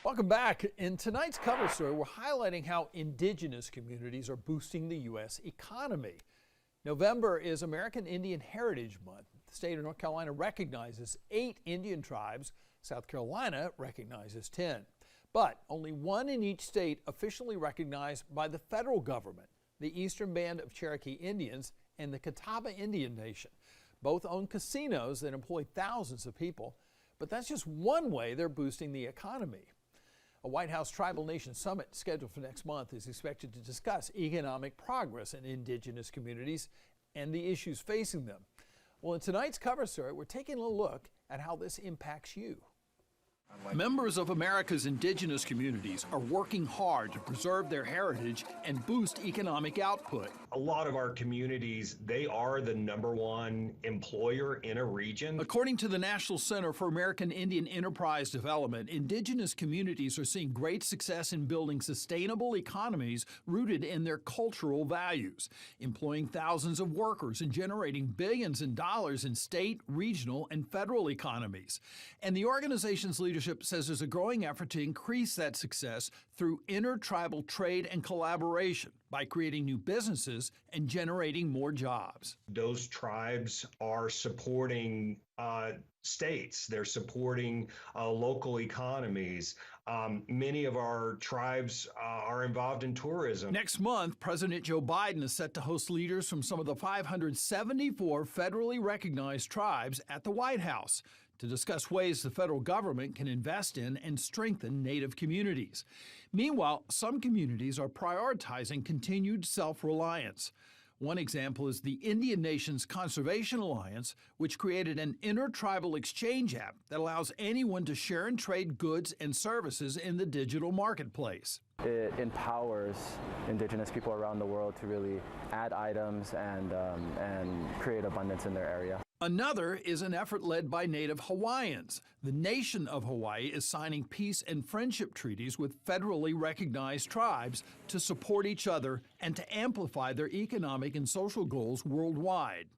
Welcome back. In tonight's cover story, we're highlighting how indigenous communities are boosting the U.S. economy. November is American Indian Heritage Month. The state of North Carolina recognizes 8 Indian tribes. South Carolina recognizes 10. But only one in each state officially recognized by the federal government, the Eastern Band of Cherokee Indians and the Catawba Indian Nation. Both own casinos that employ thousands of people, but that's just one way they're boosting the economy. A White House Tribal Nation Summit scheduled for next month is expected to discuss economic progress in indigenous communities and the issues facing them. Well, in tonight's cover story, we're taking a look at how this impacts you. Members of America's indigenous communities are working hard to preserve their heritage and boost economic output. A lot of our communities, they are the #1 employer in a region. According to the National Center for American Indian Enterprise Development, indigenous communities are seeing great success in building sustainable economies rooted in their cultural values, employing thousands of workers and generating billions in dollars in state, regional, and federal economies. And the organization's leadership says there's a growing effort to increase that success through intertribal trade and collaboration by creating new businesses and generating more jobs. Those tribes are supporting states. They're supporting local economies. Many of our tribes are involved in tourism. Next month, President Joe Biden is set to host leaders from some of the 574 federally recognized tribes at the White House to discuss ways the federal government can invest in and strengthen Native communities. Meanwhile, some communities are prioritizing continued self-reliance. One example is the Indian Nations Conservation Alliance, which created an intertribal exchange app that allows anyone to share and trade goods and services in the digital marketplace. It empowers indigenous people around the world to really add items and create abundance in their area. Another is an effort led by Native Hawaiians. The nation of Hawaii is signing peace and friendship treaties with federally recognized tribes to support each other and to amplify their economic and social goals worldwide.